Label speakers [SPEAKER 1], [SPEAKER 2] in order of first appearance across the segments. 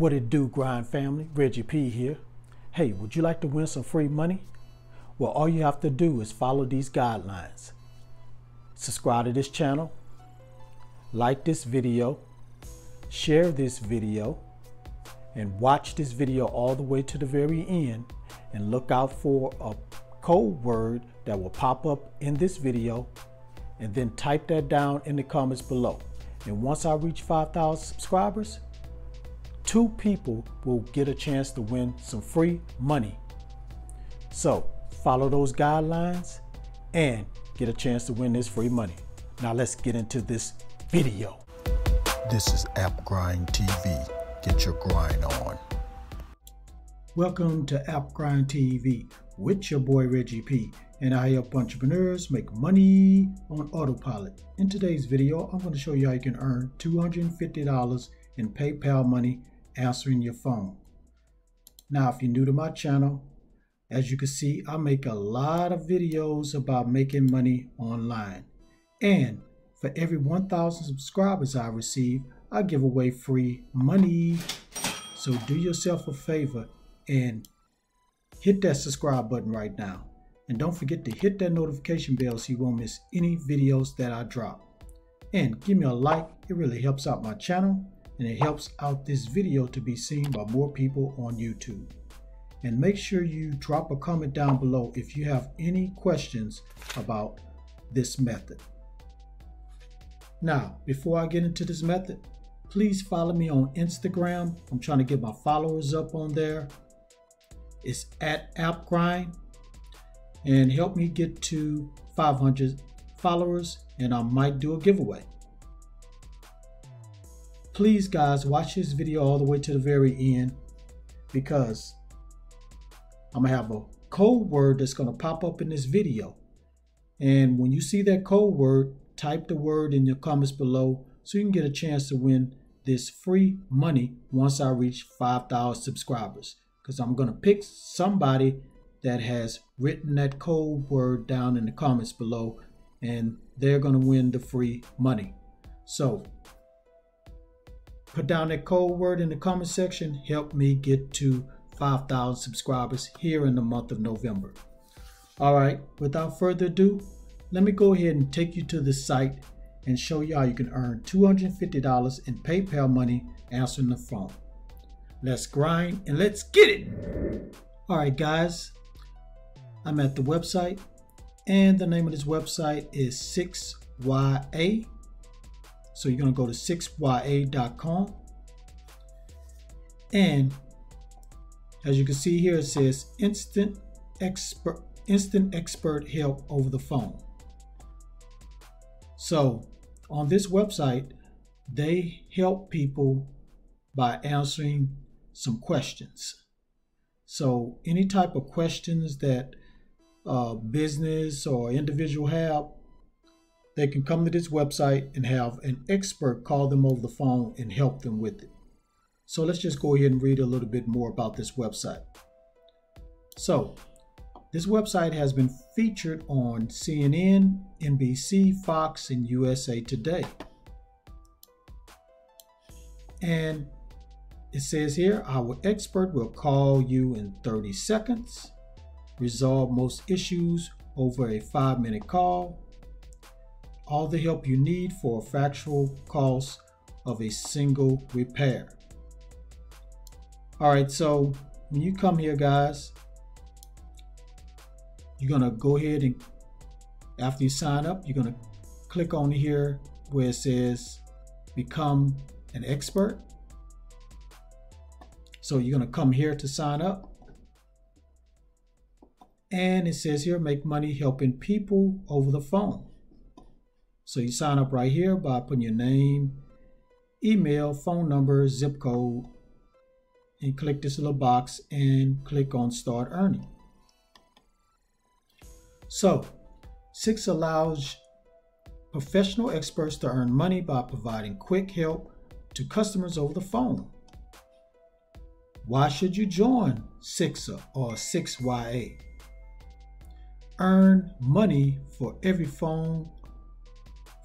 [SPEAKER 1] What it do, grind family? Reggie P here. Hey, would you like to win some free money? Well, all you have to do is follow these guidelines. Subscribe to this channel, like this video, share this video, and watch this video all the way to the very end, and look out for a code word that will pop up in this video, and then type that down in the comments below. And once I reach 5,000 subscribers, 2 people will get a chance to win some free money. So follow those guidelines and get a chance to win this free money. Now let's get into this video.
[SPEAKER 2] This is App Grind TV. Get your grind on.
[SPEAKER 1] Welcome to App Grind TV with your boy Reggie P, and I help entrepreneurs make money on autopilot. In today's video, I'm going to show you how you can earn $250 in PayPal money answering your phone. Now, if you're new to my channel, as you can see, I make a lot of videos about making money online. And for every 1,000 subscribers I receive, I give away free money. So do yourself a favor and hit that subscribe button right now. And don't forget to hit that notification bell so you won't miss any videos that I drop. And give me a like, it really helps out my channel, and it helps out this video to be seen by more people on YouTube. And make sure you drop a comment down below if you have any questions about this method. Now, before I get into this method, please follow me on Instagram. I'm trying to get my followers up on there. It's at AppGrind, and help me get to 500 followers, and I might do a giveaway. Please guys, watch this video all the way to the very end, because I'm gonna have a code word that's gonna pop up in this video. And when you see that code word, type the word in your comments below so you can get a chance to win this free money once I reach 5,000 subscribers. Because I'm gonna pick somebody that has written that code word down in the comments below, and they're gonna win the free money. So put down that code word in the comment section. Help me get to 5,000 subscribers here in the month of November. All right, without further ado, let me go ahead and take you to the site and show you how you can earn $250 in PayPal money answering the phone. Let's grind and let's get it. All right, guys, I'm at the website, and the name of this website is 6YA. So you're going to go to 6ya.com, and as you can see here, it says instant expert help over the phone. So on this website, they help people by answering some questions. So any type of questions that business or individual have, they can come to this website and have an expert call them over the phone and help them with it. So let's just go ahead and read a little bit more about this website. So this website has been featured on CNN, NBC, Fox, and USA Today. And it says here, our expert will call you in 30 seconds, resolve most issues over a 5-minute call, all the help you need for a fractional cost of a single repair. All right, so when you come here, guys, you're gonna go ahead and after you sign up, you're gonna click on here where it says become an expert. So you're gonna come here to sign up, and it says here make money helping people over the phone. So you sign up right here by putting your name, email, phone number, zip code, and click this little box and click on Start Earning. So 6 allows professional experts to earn money by providing quick help to customers over the phone. Why should you join 6 or 6YA? Earn money for every phone,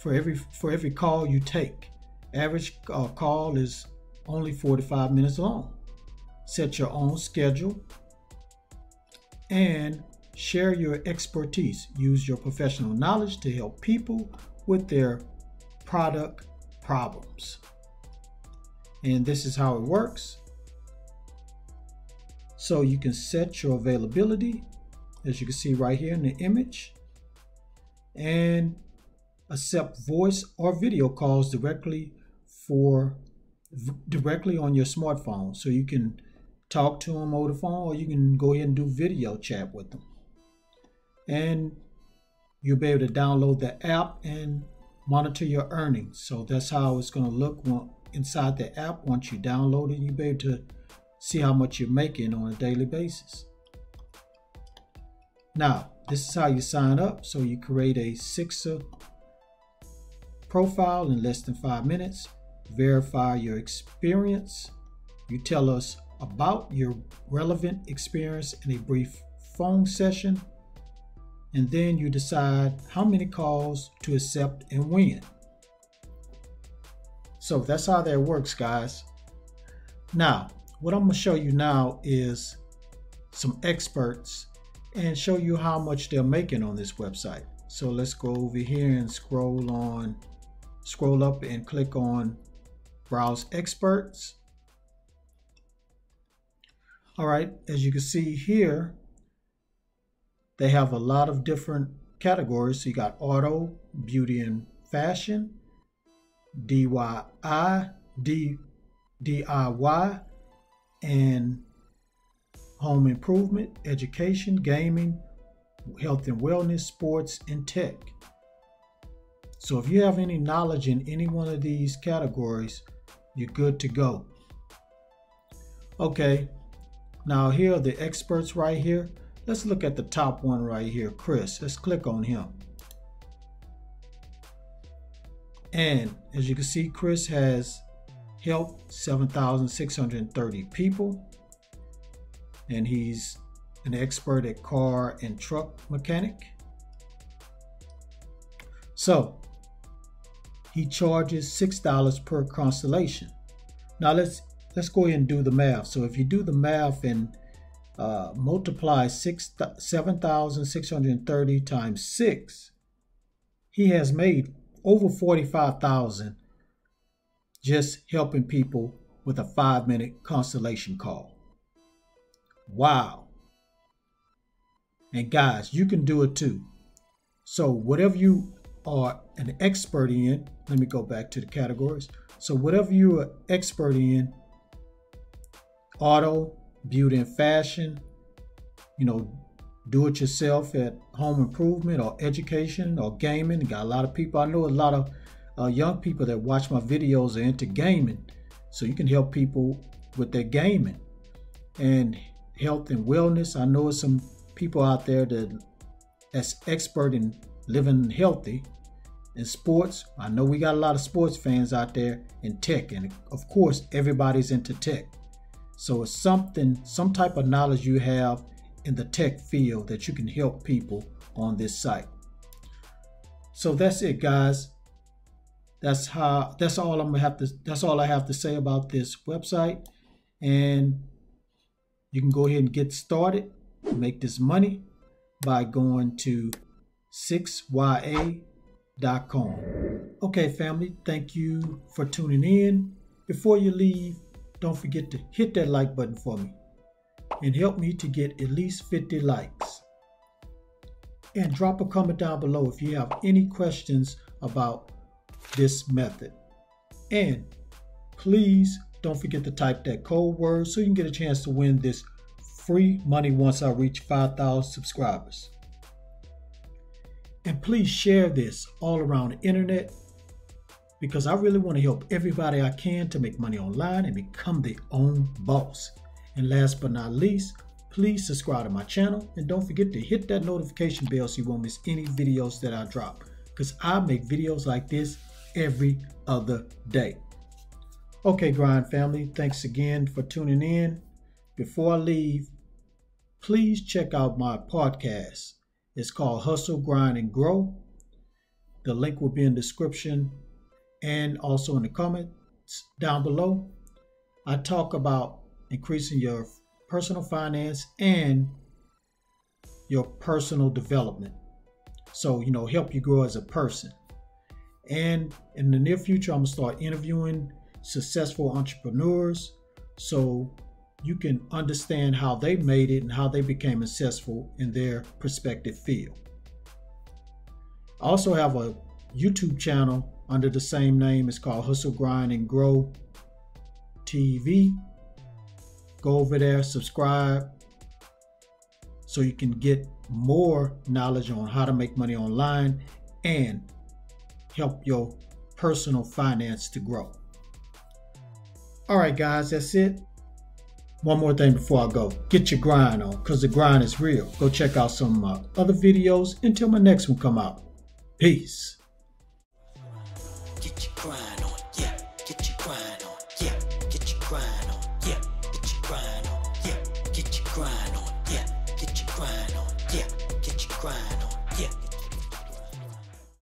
[SPEAKER 1] for every call you take. Average call is only 45 minutes long. Set your own schedule and share your expertise. Use your professional knowledge to help people with their product problems. And this is how it works. So you can set your availability, as you can see right here in the image, and accept voice or video calls directly on your smartphone. So you can talk to them over the phone, or you can go ahead and do video chat with them. And you'll be able to download the app and monitor your earnings. So that's how it's going to look inside the app. Once you download it, you'll be able to see how much you're making on a daily basis. Now, this is how you sign up. So you create a Sixer profile in less than 5 minutes. Verify your experience. You tell us about your relevant experience in a brief phone session. And then you decide how many calls to accept and when. So that's how that works, guys. Now, what I'm going to show you now is some experts and show you how much they're making on this website. So let's go over here and scroll up and click on Browse Experts. All right, as you can see here, they have a lot of different categories. So you got auto, beauty and fashion, DIY, and home improvement, education, gaming, health and wellness, sports, and tech. So if you have any knowledge in any one of these categories, you're good to go. Okay, now here are the experts right here. Let's look at the top one right here, Chris. Let's click on him. And as you can see, Chris has helped 7,630 people. And he's an expert at car and truck mechanic. So he charges $6 per constellation. Now let's go ahead and do the math. So if you do the math and multiply 7,630 times 6, he has made over $45,000 just helping people with a 5-minute constellation call. Wow. And guys, you can do it too. So whatever you are an expert in, let me go back to the categories. So whatever you are expert in, auto, beauty and fashion, do it yourself at home improvement or education or gaming. Got a lot of people. I know a lot of young people that watch my videos are into gaming. So you can help people with their gaming. And health and wellness. I know some people out there that's expert in living healthy. In sports, I know we got a lot of sports fans out there. In tech, and of course everybody's into tech. So it's some type of knowledge you have in the tech field that you can help people on this site. So that's it, guys. That's all I have to say about this website. And you can go ahead and get started, make this money by going to 6ya.com. Okay, family, thank you for tuning in. Before you leave, don't forget to hit that like button for me and help me to get at least 50 likes. And drop a comment down below if you have any questions about this method. And please don't forget to type that code word so you can get a chance to win this free money once I reach 5,000 subscribers. And please share this all around the internet, because I really want to help everybody I can to make money online and become their own boss. And last but not least, please subscribe to my channel and don't forget to hit that notification bell so you won't miss any videos that I drop, because I make videos like this every other day. Okay, Grind family, thanks again for tuning in. Before I leave, please check out my podcast. It's called Hustle, Grind, and Grow. The link will be in the description and also in the comments down below. I talk about increasing your personal finance and your personal development. So, help you grow as a person. And in the near future, I'm going to start interviewing successful entrepreneurs so you can understand how they made it and how they became successful in their respective field. I also have a YouTube channel under the same name. It's called Hustle, Grind, and Grow TV. Go over there, subscribe, so you can get more knowledge on how to make money online and help your personal finance to grow. All right, guys, that's it. One more thing before I go. Get your grind on, because the grind is real. Go check out some of my other videos until my next one come out. Peace.
[SPEAKER 3] Get your grind on, yeah. Get your grind on, yeah. Get your grind on, yeah. Get your grind on, yeah. Get your grind on, yeah. Get your grind on, yeah. Get your grind on, yeah.